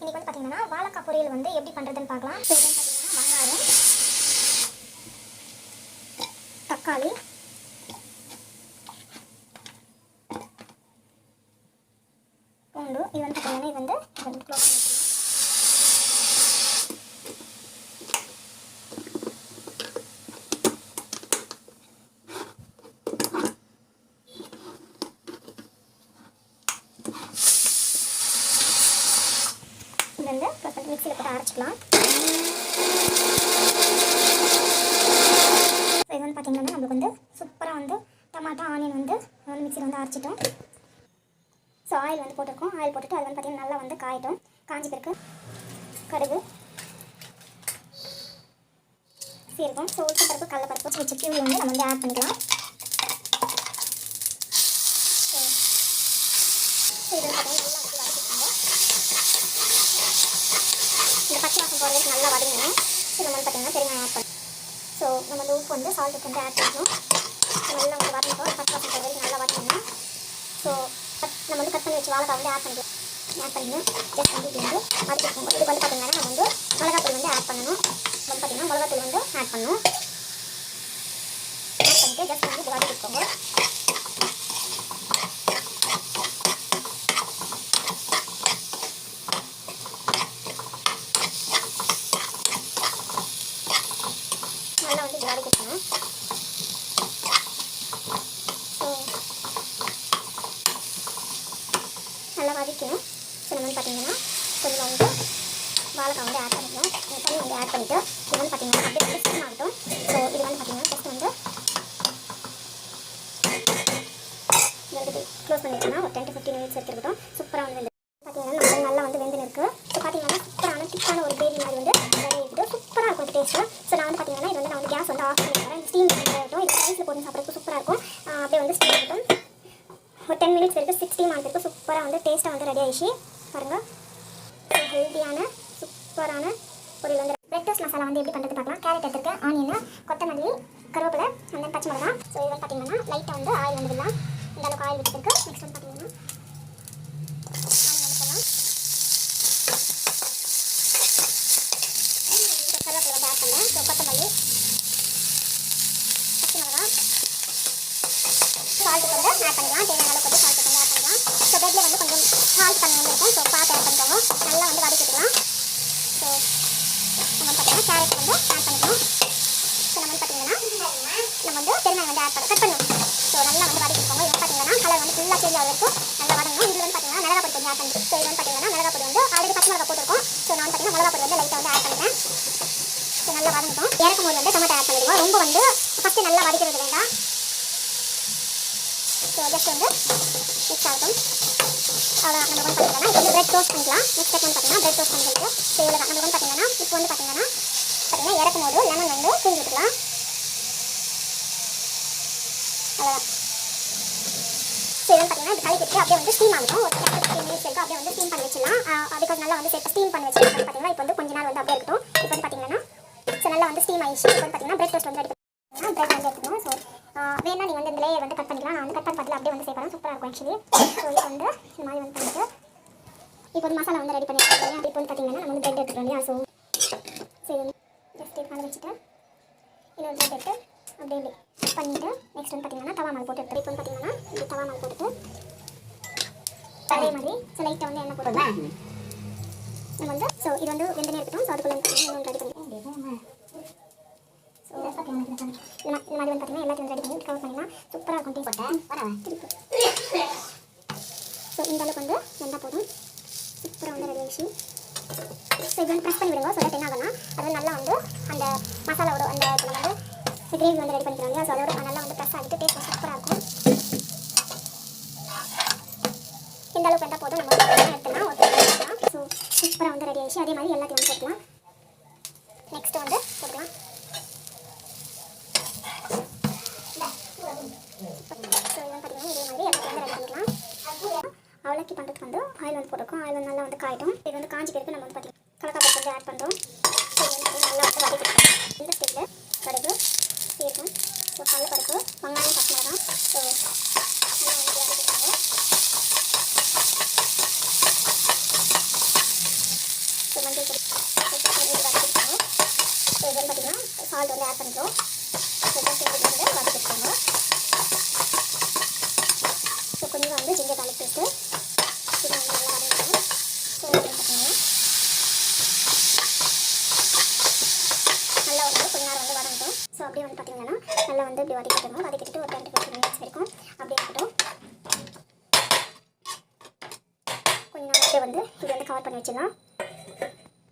இன்றைக்கி வந்து பார்த்திங்கன்னா வாழைக்காய் பொரியல் வந்து எப்படி பண்ணுறதுன்னு பார்க்கலாம். ஸோ இதுன்னு பார்த்திங்கன்னா வெங்காயம், தக்காளி, பூண்டு, இது வந்து பார்த்திங்கன்னா இது வந்து க்ளோஸ் பண்ணிக்கலாம். இது வந்து மிக்சியில் போட்டு அரைச்சிக்கலாம். இது வந்து பார்த்திங்கன்னா நம்மளுக்கு வந்து சூப்பராக வந்து டமாட்டோ ஆனியன் வந்து மிக்சியில் வந்து அரைச்சிட்டோம். ஸோ ஆயில் வந்து போட்டிருக்கோம். ஆயில் போட்டுட்டு அது வந்து பார்த்திங்கன்னா நல்லா வந்து காயிட்டோம். காஞ்சி பிறகு கடுகு, சீரகம், ஸோ உளுத்தம் பருப்பு, கடலைப்பருப்பு வச்சு பியூரி வந்து நம்ம வந்து ஆட் பண்ணிக்கலாம். ஸோ இது வந்து பார்த்திங்கன்னா நல்லா வந்து வதக்கிக்கோங்க. இந்த பச்சை வாசம் போகிற வரைக்கும் நல்லா வதங்கணும். ஸோ நம்ம வந்து பார்த்திங்கன்னா பெருங்காயம் ஆட் பண்ணணும். ஸோ நம்ம வந்து உப்பு வந்து சால்ட் வந்து ஆட் பண்ணணும். நல்லா வந்து வதங்கிட்டோம். பச்சை வாசம் போகிற வரைக்கும் நல்லா வதங்கணும். ஸோ நம்ம வந்து கட் பண்ணி வச்சு வாழைக்காய் வந்து ஆட் பண்ணிக்கலாம். ஆட் பண்ணிக்கணும். ஜஸ்ட் வந்து இது வந்து வதக்கிக்கோங்க. இதுக்கு வந்து பார்த்திங்கன்னா நம்ம வந்து மிளகாத்தூள் வந்து ஆட் பண்ணணும். வந்து பார்த்திங்கன்னா மிளகாத்தூள் வந்து ஆட் பண்ணணும். ஆட் பண்ணிவிட்டு ஜஸ்ட் வந்து இது வதக்கிக்கோங்க. நல்லா வந்து இது வதக்கிக்கணும். ஸோ நல்லா வதக்கணும். ஸோ நம்ம வந்து பார்த்திங்கன்னா கொஞ்சம் வந்து வாழைக்காய் வந்து ஆட் பண்ணிக்கணும். தண்ணி வந்து ஆட் பண்ணிவிட்டு இது வந்து பார்த்திங்கன்னா அப்படியே வந்து ஸ்டீம் ஆகட்டும். ஸோ இது வந்து பார்த்திங்கன்னா ஜஸ்ட் வந்து க்ளோஸ் பண்ணி வச்சோம்னா ஒரு 10 to 15 minutes எடுத்துக்கிட்டோம். சூப்பராக வந்து பார்த்திங்கன்னா நம்ம நல்லா வந்து வெந்து இருக்குது. ஸோ பார்த்திங்கன்னா சூப்பரான திக்கான ஒரு கிரேவி மாதிரி வந்து நிறைய இருக்குது. சூப்பராக இருக்கும் டேஸ்ட்டு. ஸோ நான் வந்து பார்த்திங்கன்னா இது வந்து நான் வந்து கேஸ் வந்து ஆஃப் பண்ணி வரேன். ஸ்டீம் ஆகட்டும். இது ரைஸில் போட்டு சாப்பிட்றதுக்கு சூப்பராக இருக்கும். அப்படியே வந்து ஸ்டீம் ஆகட்டும். ஒரு 10 minutes வரைக்கும் 60 ஆகிறதுக்கு சூப்பராக வந்து டேஸ்ட்டாக வந்து ரெடி ஆகிடுச்சு. பாருங்கள், ஹெல்த்தியான சூப்பரான பொரியல் வந்து பிரெட் டோஸ்ட் மசாலா வந்து எப்படி பண்ணுறது பார்க்கலாம். கேரட் எடுத்துருக்கேன், ஆனியன், கொத்தமல்லி, கருவேப்பிலை, அந்த பச்சை மிளகா. ஸோ இது வந்து பார்த்திங்கன்னா லைட்டாக வந்து ஆயில் வந்து விடலாம். இந்த அளவுக்கு ஆயில் விட்டுருக்கு. நெக்ஸ்ட் வந்து பார்த்திங்கன்னா கருவேப்பிலை வந்து ஆட் பண்ணேன். ஸோ கொத்தமல்லி, பச்சை மிளகா, சால்ட்டு வந்து ஆட் பண்ணிக்கலாம். தேவையான அளவுக்கு வந்து சால்ட்டு வந்து ஆட் பண்ணிக்கலாம். ஸோ பிரெட்டில் வந்து கொஞ்சம் சால்ட் பண்ணி வந்துருக்கும். ஸோ பார்த்து ஆட் பண்ணிக்கோங்க. நல்லா வந்து வதக்கிக்கலாம். ஸோ நம்ம பார்த்திங்கன்னா கேரட் வந்து ஆட் பண்ணிக்கணும். ஸோ நம்ம வந்து பார்த்திங்கன்னா நம்ம வந்து பெருங்காயம் வந்து ஆட் கட் பண்ணுவோம். ஸோ நல்லா வந்து வதக்கிக்கோங்க. இது பார்த்திங்கன்னா கலர் வந்து ஃபுல்லாக சேஞ்ச் ஆகிற வரைக்கும் நல்லா வதங்கணும். இதில் வந்து பார்த்திங்கன்னா மிளகா பொடி கொஞ்சம் ஆட் பண்ணி. ஸோ இது வந்து பார்த்திங்கன்னா மிளகா பொடி வந்து ஆல்ரெடி பச்சை மிளகா போட்டிருக்கோம். ஸோ நான் வந்து பார்த்திங்கன்னா மிளகா பொடி வந்து லைட்டாக வந்து ஆட் பண்ணிட்டேன். ஸோ நல்லா வதங்கிட்டோம். இறக்கும் போது வந்து டொமேட்டோ ஆட் பண்ணிடுவோம். ரொம்ப வந்து ஃபஸ்ட்டு நல்லா வதக்கிறது வேண்டாம். ஸோ ஜஸ்ட் வந்து மிக்ஸ் ஆகட்டும். அவ்வளோ நம்ம வந்து பார்த்திங்கன்னா இப்போ வந்து பிரெட் டோஸ்ட் பண்ணிக்கலாம். நெக்ஸ்ட் ஸ்டெப் வந்து பார்த்திங்கன்னா பிரெட் டோஸ்ட் பண்ணிட்டு ஸோ இதில் நம்ம வந்து பார்த்திங்கன்னா இப்போ வந்து பார்த்திங்கன்னா இறக்கும் போது லெமன் வந்து பிழிஞ்சு விட்டுக்கலாம். அவ்வளோதான். ஸோ இது வந்து பார்த்திங்கன்னா இது கலக்கிட்டு அப்படியே வந்து ஸ்டீம் ஆகட்டும். ஒரு 10 to 15 minutes வரைக்கும் அப்படியே வந்து ஸ்டீம் பண்ணி வச்சிடலாம். அதுக்கு நல்லா வந்து ஸ்டீம் பண்ணி வச்சுட்டு பார்த்திங்கன்னா இப்போ வந்து கொஞ்ச நாள் வந்து அப்படியே இருக்கட்டும். இப்போ வந்து பார்த்திங்கன்னா ஸோ நல்லா வந்து ஸ்டீம் ஆகிடுச்சு. இப்போ வந்து பார்த்திங்கன்னா பிரெட் டோஸ்ட் வந்து ரெடி பண்ணிக்கலாம். பிரெட் வந்து எடுத்துக்கணும். ஸோ வேணா நீங்கள் வந்து இந்த லேயர் வந்து கட் பண்ணிக்கலாம். நான் வந்து கட் பண்ணி அப்படியே வந்து சேர்ப்பேன். சூப்பராக இருக்கும் ஆக்சுவலி. ஸோ இப்போ வந்து இந்த மாதிரி வந்து பண்ணிட்டு இப்போ வந்து மசாலா வந்து ரெடி பண்ணிக்கலாம். இப்போ வந்து பார்த்திங்கன்னா நம்ம வந்து பிரெட் எடுத்துக்கிறோம் இல்லையா. ஸோ சரி ஜஸ்ட் இது மாதிரி வச்சுட்டு இன்னொரு பிரெட் எடுத்து அப்படியே பண்ணிவிட்டு நெக்ஸ்ட் வந்து பார்த்திங்கன்னா தவா மால் போட்டு இப்போ வந்து பார்த்திங்கன்னா இப்படி தவா மால் போட்டுட்டு அதே மாதிரி ஸோ லைட்டாக வந்து எண்ணெய் போட்டுக்கலாம். நம்ம வந்து ஸோ இது வந்து வெந்தனே இருக்கட்டும். ஸோ அதுக்குள்ளே இன்னொன்று ரெடி பண்ணிக்கலாம். ஸோ இந்த மாதிரி வந்து பார்த்திங்கன்னா எல்லாத்தையும் ரெடி பண்ணி கவர் பண்ணிக்கலாம். சூப்பராக இருக்கும் டேஸ்ட். ஸோ இந்த அளவுக்கு வந்து வெந்தால் போதும். சூப்பராக வந்து ரெடி ஆகிடுச்சு. ஸோ இது வந்து ப்ரெஸ் பண்ணி விடுங்க. ஸோ தட் என்ன ஆகும்னா அது நல்லா வந்து அந்த மசாலாவோட அந்த நம்ம வந்து கிரேவி வந்து ரெடி பண்ணிக்கிறோம் இல்லையா. ஸோ அதோட நல்லா வந்து ப்ரெஸ் ஆகிட்டு டேஸ்ட் சூப்பராக இருக்கும். இந்த அளவுக்கு வெந்தால் போதும். நம்ம எடுத்துக்கலாம் ஒரு ஸோ சூப்பராக வந்து ரெடி ஆகிடுச்சு. அதே மாதிரி எல்லாத்தையும் வந்து போட்டுக்கலாம். நெக்ஸ்ட்டு வந்து போட்டுக்கலாம். ஸோ இது வந்து பார்த்திங்கன்னா இதே மாதிரி எல்லாத்தையும் வந்து ரெடி பண்ணிக்கலாம். அவலக்கி பண்ணுறதுக்கு வந்து ஆயில் வந்து போட்டிருக்கோம். ஆயில் வந்து நல்லா வந்து காயிட்டும். இது வந்து காஞ்சி பிறகு நம்ம வந்து பார்த்திங்கன்னா கடலைப்பருப்பு வந்து ஆட் பண்ணுறோம். ஸோ இது வந்து நல்லா வந்து வதக்கிக்கலாம். இந்த ஸ்டேஜில் கடுகு, சீரகம், ஸோ கடலைப்பருப்பு, வெங்காயம், பச்சை மிளகாய். ஸோ நல்லா வந்து வதக்கிக்கோங்க. சால்ட் வந்து ஆட் பண்ணிக்கிறோம். வந்து வதக்கிக்கோங்க. ஸோ கொஞ்சம் வந்து ஜிஞ்சர் garlic பேஸ்ட்டு இது வந்து நல்லா வதக்கிக்கணும். ஸோ பார்த்தீங்கன்னா நல்லா வந்து கொஞ்ச நேரம் வந்து வதங்கட்டும். ஸோ அப்படியே வந்து பார்த்தீங்கன்னா நல்லா வந்து இப்படி வதக்கிட்டு ஒரு 10 to 15 minutes வரைக்கும் அப்படியே இருக்கட்டும். கொஞ்ச நேரம் அப்படியே வந்து இது வந்து கவர் பண்ணி வச்சிடலாம்.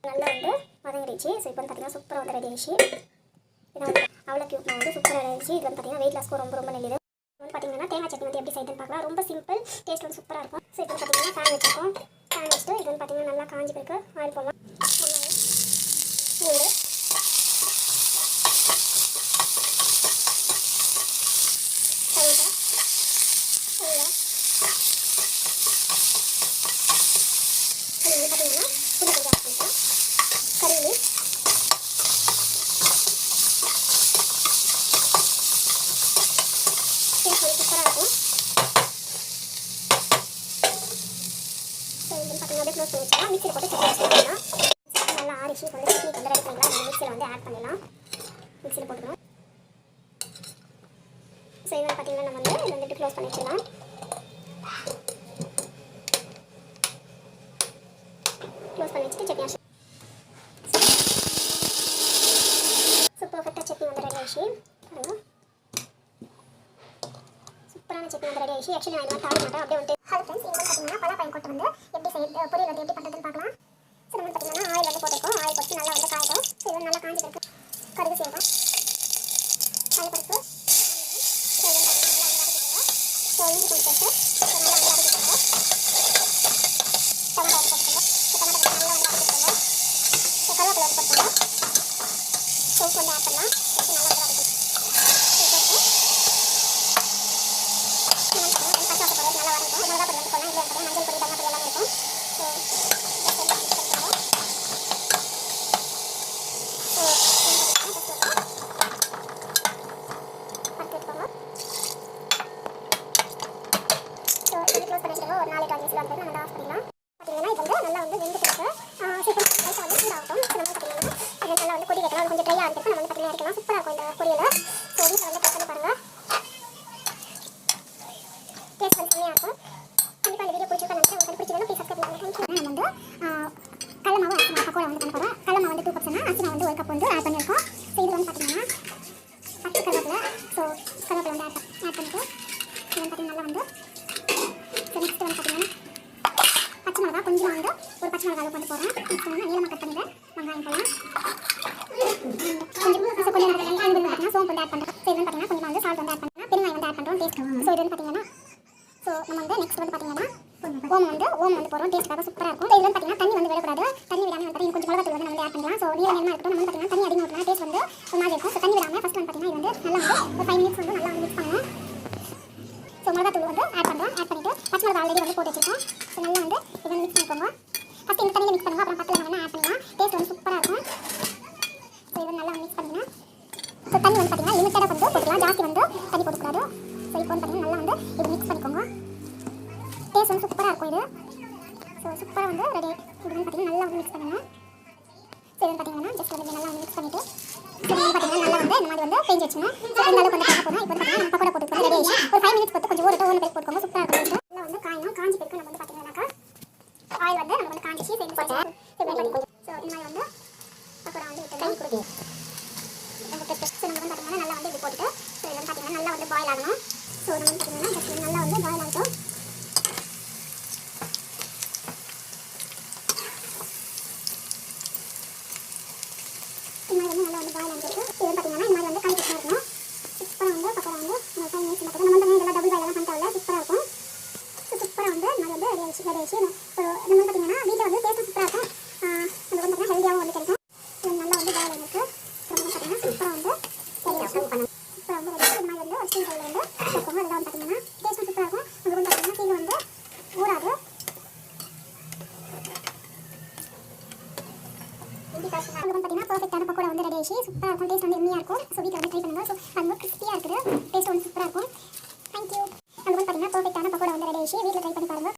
நல்லா வந்து வதங்கிடுச்சு. ஸோ இப்போ வந்து பார்த்தீங்கன்னா சூப்பராக வந்து ரெடி ஆயிடுச்சு. இதை வந்து அவ்வளோ கியூட்னா வந்து சூப்பராக ரெடி ஆயிடுச்சு. இது வந்து பார்த்தீங்கன்னா வெயிட் லாஸ்க்கு ரொம்ப ரொம்ப நல்லது. வந்து பார்த்தீங்கன்னா தேங்காய் சட்னி வந்து எப்படி செய்யுதுன்னு பார்க்கலாம். ரொம்ப சிம்பிள், டேஸ்ட் வந்து சூப்பராக இருக்கும். ஸோ இப்போ பார்த்தீங்கன்னா ஃபேன் வச்சுருக்கோம். ஃபேன் வச்சுட்டு இது வந்து பார்த்தீங்கன்னா நல்லா காஞ்சி பிறகு ஆயில் போடலாம். பூண்டு, டொமேட்டோ, உருளை, அது வந்து பார்த்தீங்கன்னா புளி கொஞ்சம் ஆட் பண்ணிக்கலாம். கருவேப்பிலை, டேஸ்ட் வந்து சூப்பராக இருக்கும். ஸோ இது பார்த்தீங்கன்னா அப்படியே க்ளோஸ் பண்ணி வச்சுக்கலாம். மிக்சியில் போட்டு சட்னி வச்சுக்கலாம். நல்லா ஆரிச்சு இப்போ வந்து சட்னிக்கு வந்து ரெடி பண்ணிக்கலாம். நம்ம மிக்சியில் வந்து ஆட் பண்ணிடலாம். மிக்சியில் போட்டுக்கணும். ஸோ இது பார்த்தீங்கன்னா நம்ம வந்து இது வந்துட்டு க்ளோஸ் பண்ணி வச்சிடலாம். க்ளோஸ் பண்ணி வச்சுட்டு சட்னி ஸோ பர்ஃபெக்டாக சட்னி வந்து ரெடி ஆயிடுச்சு. பாருங்கள், சூப்பரான சட்னி வந்து ரெடி ஆயிடுச்சு. ஆக்சுவலி நான் இதெல்லாம் தாழ மாட்டேன், அப்படியே வந்து ஹலோ ஃப்ரெண்ட்ஸ், இது வந்து பார்த்தீங்கன்னா பலாப்பழம் கொட்டை வந்து எப்படி செய்ய பொரியல் வந்து எப்படி பண்ணுறதுன்னு பார்க்கலாம். ஸோ நம்ம பார்த்தீங்கன்னா ஆயில் வந்து போட்டிருக்கோம். ஆயில் போட்டு நல்லா வந்து காயட்டும். ஸோ இது நல்லா காஞ்சி பிறகு கடுகு சேர்க்கும், கடலைப்பருப்பு, ஸோ இது பார்த்தீங்கன்னா நல்லா வதக்கிக்கோங்க. ஸோ இஞ்சி பூண்டு பேஸ்ட்டு நல்லா வந்து வதக்கிக்கோங்க. டொமேட்டோ வந்து போட்டுக்கோங்க. ஸோ டொமேட்டோ நல்லா வந்து வதக்கிக்கோங்க. ஸோ கருவேப்பிலை வந்து போட்டுக்கோங்க. ஸோ உப்பு வந்து ஆட் பண்ணலாம். போட்டு நல்லா வந்து வதக்கிக்கோங்க. பச்சை வாசம் போகிறது நல்லா வதக்கும். மிளகா பொடி வந்து போடலாம். இதில் மஞ்சள் பொடி, தனியா பொடி எல்லாமே இருக்கும். ஸோ க்ளோஸ் பண்ணி வச்சுக்கோங்க. ஒரு 4 விசில் வந்து நம்ம ஆஃப் பண்ணிடலாம். பார்த்தீங்கன்னா இது வந்து நல்லா வந்து வெந்து பிறகு சீக்கிரம் லைட்டாக வந்து சூடாகட்டும். ஸோ நம்ம பார்த்தீங்கன்னா இது நல்லா வந்து கொதி வைக்கலாம். கொஞ்சம் ட்ரையாக இருக்கிறப்ப நம்ம வந்து பார்த்தீங்கன்னா இறக்கலாம். சூப்பராக இருக்கும் இந்த பொரியல். ஸோ வீட்டில் வந்து ட்ரை பண்ணி பாருங்கள். டேஸ்ட் வந்து செம்மையாக இருக்கும். கண்டிப்பாக இந்த வீடியோ பிடிச்சிருக்கேன் நினைக்கிறேன். உங்களுக்கு பிடிச்சிருந்தா ப்ளீஸ் சப்ஸ்கிரைப் பண்ணுங்கள். நம்ம வந்து கடலை மாவு அரிசி மாவு பக்கோடா வந்து பண்ண போகிறோம். கடலை மாவு வந்து 2 கப்ஸ்னா அரிசி மாவு வந்து 1 கப் வந்து ஆட் பண்ணியிருக்கோம். ஸோ இது வந்து பார்த்தீங்கன்னா பச்சை கருவேப்பிலை. ஸோ கருவேப்பிலை வந்து ஆட் பண்ணிட்டு இது வந்து பார்த்தீங்கன்னா நல்லா வந்து ஸோ நெக்ஸ்ட் வந்து பார்த்தீங்கன்னா பச்சை மிளகா கொஞ்சமாக வந்து ஒரு பச்சை மிளகா அளவுக்கு வந்து போடுறேன். நெக்ஸ்ட் வந்து நீளமாக கட் பண்ணிடுறேன். வெங்காயம் போடலாம். கொஞ்சம் நேரம் பார்த்தீங்கன்னா சோம்பு வந்து ஆட் பண்ணுறேன். ஸோ இது வந்து பார்த்தீங்கன்னா கொஞ்சமாக வந்து சால்ட் வந்து ஆட் பண்ணுறேன். பெருங்காயம் வந்து ஆட் பண்ணுறோம் டேஸ்ட். ஸோ இது வந்து பார்த்தீங்கன்னா ஸோ நம்ம வந்து நெக்ஸ்ட் வந்து பார்த்தீங்கன்னா ஓமம் வந்து போடுறோம். டேஸ்ட்டாக சூப்பராக இருக்கும். இது வந்து பார்த்தீங்கன்னா தண்ணி வந்து விடக்கூடாது. தண்ணி விடாமல் வந்து கொஞ்சம் மிளகாத்தூள் வந்து நம்ம ஆட் பண்ணலாம். ஸோ நீள நேரமாக இருக்கட்டும். நம்ம பார்த்தீங்கன்னா தண்ணி அதிகமாக ஊற்றினா டேஸ்ட் வந்து ஒரு மாதிரி இருக்கும். ஸோ தண்ணி விடாமல் ஃபஸ்ட் வந்து பார்த்தீங்கன்னா இது வந்து நல்லா வந்து ஒரு 5 minutes வந்து நல்லா வந்து மிக்ஸ் பண்ணணும். ஸோ மிளகாத்தூள் வந்து ஆட் பண்ணுறோம். ஆட் பண்ணிவிட்டு பச்சை மிளகா ஆல்ரெடி வந்து போட்டு வச்சுருக்கோம். ஸோ நல்லா வந்து இது வந்து மிக்ஸ் பண்ணிக்கோங்க. ஃபஸ்ட் இந்த தண்ணியில் மிக்ஸ் பண்ணுங்க. அப்புறம் பத்தில் நம்ம ஆட் பண்ணலாம். டேஸ்ட் வந்து சூப்பராக இருக்கும். ஸோ இது நல்லா மிக்ஸ் பண்ணிங்கன்னா ஸோ தண்ணி வந்து பார்த்தீங்கன்னா லிமிட்டடாக வந்து போட்டுக்கலாம். ஜாஸ்தி வந்து தண்ணி போடக்கூடாது. ஸோ இப்போ வந்து பார்த்தீங்கன்னா நல்லா வந்து இது மிக்ஸ் பண்ணிக்கோங்க. டேஸ்ட் வந்து சூப்பராக இருக்கும் இது. ஸோ சூப்பராக வந்து ரெடி. இது வந்து பார்த்தீங்கன்னா நல்லா வந்து மிக்ஸ் பண்ணுங்கள். ஸோ இது பார்த்தீங்கன்னா ஜஸ்ட் வந்து நல்லா வந்து மிக்ஸ் பண்ணிவிட்டு ஸோ வந்து பார்த்தீங்கன்னா நல்லா வந்து இந்த மாதிரி வந்து பெஞ்சு வச்சுக்கணும். ஸோ இந்த அளவுக்கு வந்து பார்க்க போனால் இப்போ வந்து பார்த்தீங்கன்னா நம்ம பக்கோடா போட்டு ரெடி ஆகிடுச்சு. ஒரு 5 minutes போட்டு கொஞ்சம் ஒரு டோன் பேக் போட்டுக்கோங்க. சூப்பராக இருக்கும். நல்லா வந்து காயணும். காஞ்சி பேருக்கு நம்ம வந்து பார்த்தீங்கன்னாக்கா ஆயில் வந்து நம்ம வந்து காஞ்சிச்சு சேர்ந்து போட்டேன். ஸோ இந்த மாதிரி வந்து பக்கோடா வந்து விட்டு ஸோ நம்ம வந்து பார்த்தீங்கன்னா நல்லா வந்து இப்படி போட்டுட்டு ஸோ இது வந்து பார்த்தீங்கன்னா நல்லா வந்து பாயில் ஆகணும். ஸோ நம்ம வந்து பார்த்தீங்கன்னா ஜஸ்ட் நல்லா வந்து பாயில் ஆகட்டும். இந்த மாதிரி வந்து நல்லா வந்து பாயில் ஆகிட்டு இது வந்து பார்த்தீங்கன்னா இந்த மாதிரி வந்து கலக்கி இருக்கணும். சூப்பராக வந்து பக்கோடா வந்து 5 minutes மட்டும் நம்ம வந்து நல்லா டபுள் பாயில் எல்லாம் பண்ணிட்டாவில்ல சூப்பராக இருக்கும். ஸோ சூப்பராக வந்து இந்த மாதிரி வந்து ரெடி ஆயிடுச்சு. ஸோ நம்ம வந்து பார்த்தீங்கன்னா வீட்டில் வந்து டேஸ்ட்டும் சூப்பராக இருக்கும். நம்ம வந்து பார்த்தீங்கன்னா ஹெல்த்தியாகவும் வந்து கிடைக்கும். இது நல்லா வந்து பாயில் ஆகிருக்கு. ஸோ நம்ம பார்த்தீங்கன்னா சூப்பராக வந்து சூப்பராக வந்து ரெடி. இது மாதிரி வந்து ஒரு ஸ்டீல் பவுலில் வந்து வைக்கோங்க. அதில் வந்து பார்த்தீங்கன்னா டேஸ்ட்டும் சூப்பராக இருக்கும். நம்ம வந்து பார்த்தீங்கன்னா சீக்கிரம் வந்து ஊறாது. அது வந்து பார்த்தீங்கன்னா பர்ஃபெக்டான பக்கோடா வந்து ரெடி ஆயிடுச்சு. சூப்பராக இருக்கும். டேஸ்ட் வந்து எம்மியாக இருக்கும். ஸோ வீட்டில் வந்து ட்ரை பண்ணுங்கள். ஸோ அது வந்து கிறிஸ்பியாக இருக்குது. டேஸ்ட் வந்து சூப்பராக இருக்கும். தேங்க்யூ. அது வந்து பார்த்தீங்கன்னா பர்ஃபெக்டான பக்கோடா வந்து ரெடி ஆயிடுச்சு. வீட்டில் ட்ரை பண்ணி பாருங்கள்.